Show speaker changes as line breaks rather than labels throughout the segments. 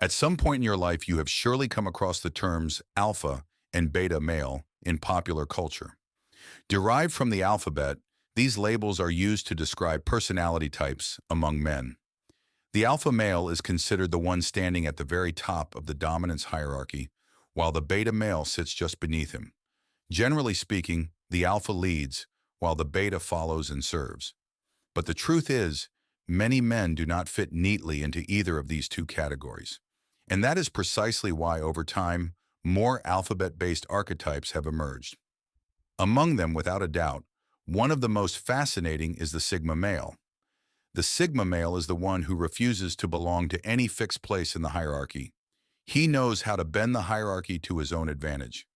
At some point in your life, you have surely come across the terms alpha and beta male in popular culture. Derived from the alphabet, these labels are used to describe personality types among men. The alpha male is considered the one standing at the very top of the dominance hierarchy, while the beta male sits just beneath him. Generally speaking, the alpha leads, while the beta follows and serves. But the truth is, many men do not fit neatly into either of these two categories. And that is precisely why, over time, more alphabet-based archetypes have emerged. Among them, without a doubt, one of the most fascinating is the Sigma male. The Sigma male is the one who refuses to belong to any fixed place in the hierarchy. He knows how to bend the hierarchy to his own advantage.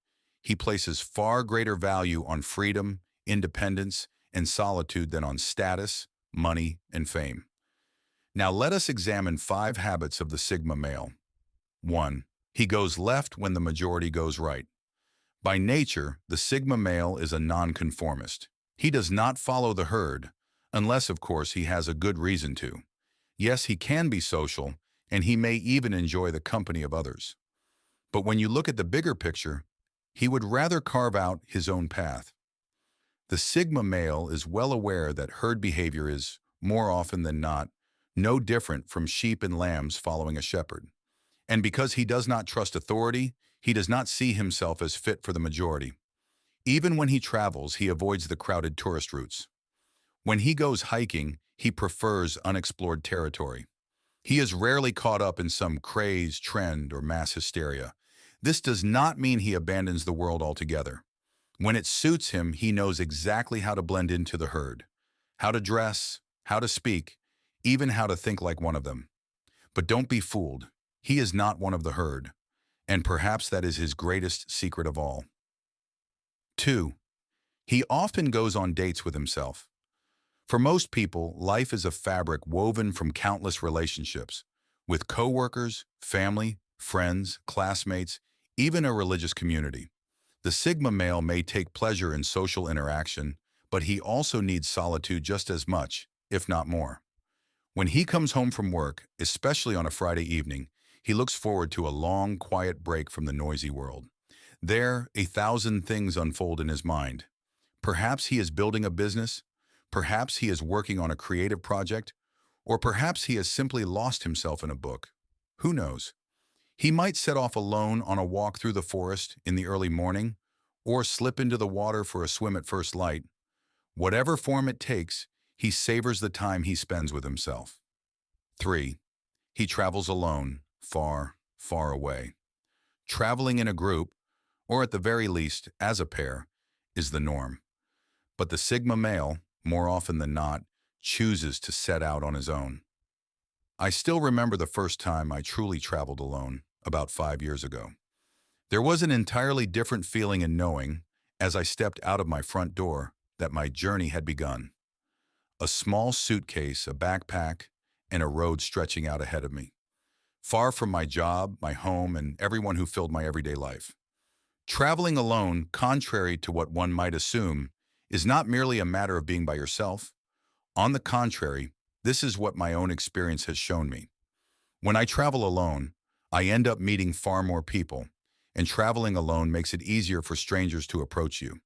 He places far greater value on freedom, independence, and solitude than on status, money, and fame. Now let us examine 5 habits of the Sigma male. 1. He goes left when the majority goes right. By nature, the Sigma male is a nonconformist. He does not follow the herd, unless, of course, he has a good reason to. Yes, he can be social, and he may even enjoy the company of others. But when you look at the bigger picture, he would rather carve out his own path. The Sigma male is well aware that herd behavior is, more often than not, no different from sheep and lambs following a shepherd. And because he does not trust authority, he does not see himself as fit for the majority. Even when he travels, he avoids the crowded tourist routes. When he goes hiking, he prefers unexplored territory. He is rarely caught up in some craze, trend, or mass hysteria. This does not mean he abandons the world altogether. When it suits him, he knows exactly how to blend into the herd, how to dress, how to speak, even how to think like one of them. But don't be fooled. He is not one of the herd, and perhaps that is his greatest secret of all. 2. He often goes on dates with himself. For most people, life is a fabric woven from countless relationships, with coworkers, family, friends, classmates, even a religious community. The Sigma male may take pleasure in social interaction, but he also needs solitude just as much, if not more. When he comes home from work, especially on a Friday evening, he looks forward to a long, quiet break from the noisy world. There, 1,000 things unfold in his mind. Perhaps he is building a business, perhaps he is working on a creative project, or perhaps he has simply lost himself in a book. Who knows? He might set off alone on a walk through the forest in the early morning, or slip into the water for a swim at first light. Whatever form it takes, he savors the time he spends with himself. 3. He travels alone, far, far away. Traveling in a group, or at the very least, as a pair, is the norm. But the Sigma male, more often than not, chooses to set out on his own. I still remember the first time I truly traveled alone, about 5 years ago. There was an entirely different feeling in knowing, as I stepped out of my front door, that my journey had begun. A small suitcase, a backpack, and a road stretching out ahead of me. Far from my job, my home, and everyone who filled my everyday life. Traveling alone, contrary to what one might assume, is not merely a matter of being by yourself. On the contrary, this is what my own experience has shown me. When I travel alone, I end up meeting far more people, and traveling alone makes it easier for strangers to approach you.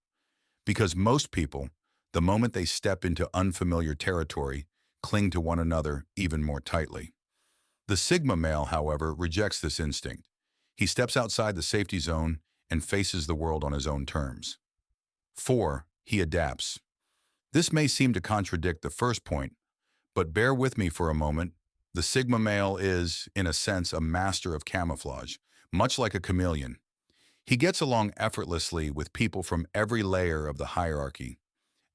Because most people, the moment they step into unfamiliar territory, cling to one another even more tightly. The Sigma male, however, rejects this instinct. He steps outside the safety zone and faces the world on his own terms. 4. He adapts. This may seem to contradict the first point, but bear with me for a moment. The Sigma male is, in a sense, a master of camouflage, much like a chameleon. He gets along effortlessly with people from every layer of the hierarchy.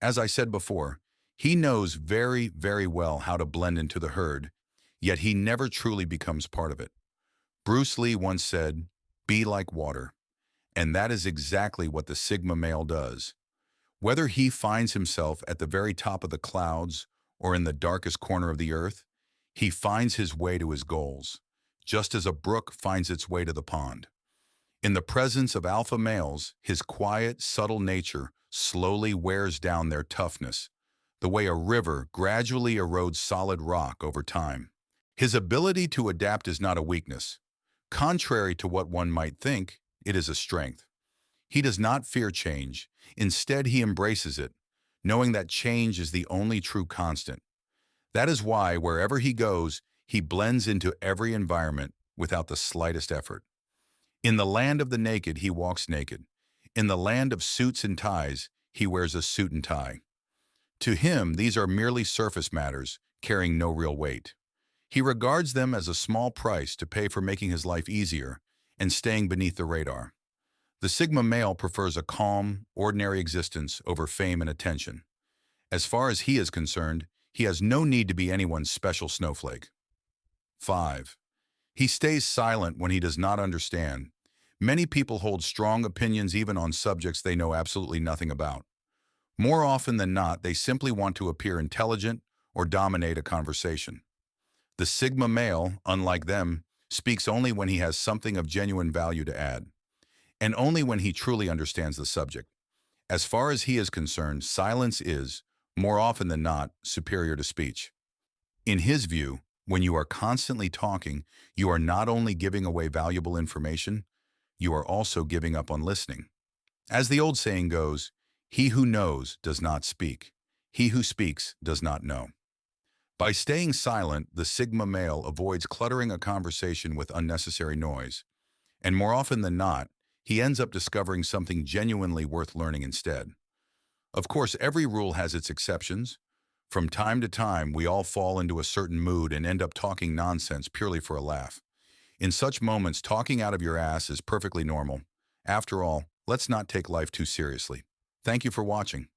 As I said before, he knows very, very well how to blend into the herd, yet he never truly becomes part of it. Bruce Lee once said, "Be like water." And that is exactly what the Sigma male does. Whether he finds himself at the very top of the clouds or in the darkest corner of the earth, he finds his way to his goals, just as a brook finds its way to the pond. In the presence of alpha males, his quiet, subtle nature slowly wears down their toughness, the way a river gradually erodes solid rock over time. His ability to adapt is not a weakness, Contrary to what one might think, it is a strength. He does not fear change. Instead, he embraces it, knowing that change is the only true constant. That is why, wherever he goes, he blends into every environment without the slightest effort. In the land of the naked, he walks naked. In the land of suits and ties, he wears a suit and tie. To him, these are merely surface matters, carrying no real weight. He regards them as a small price to pay for making his life easier and staying beneath the radar. The Sigma male prefers a calm, ordinary existence over fame and attention. As far as he is concerned, he has no need to be anyone's special snowflake. 5. He stays silent when he does not understand. Many people hold strong opinions even on subjects they know absolutely nothing about. More often than not, they simply want to appear intelligent or dominate a conversation. The Sigma male, unlike them, speaks only when he has something of genuine value to add, and only when he truly understands the subject. As far as he is concerned, silence is, more often than not, superior to speech. In his view, when you are constantly talking, you are not only giving away valuable information, you are also giving up on listening. As the old saying goes, he who knows does not speak. He who speaks does not know. By staying silent, the Sigma male avoids cluttering a conversation with unnecessary noise, and more often than not, he ends up discovering something genuinely worth learning instead. Of course, every rule has its exceptions. From time to time, we all fall into a certain mood and end up talking nonsense purely for a laugh. In such moments, talking out of your ass is perfectly normal. After all, let's not take life too seriously. Thank you for watching.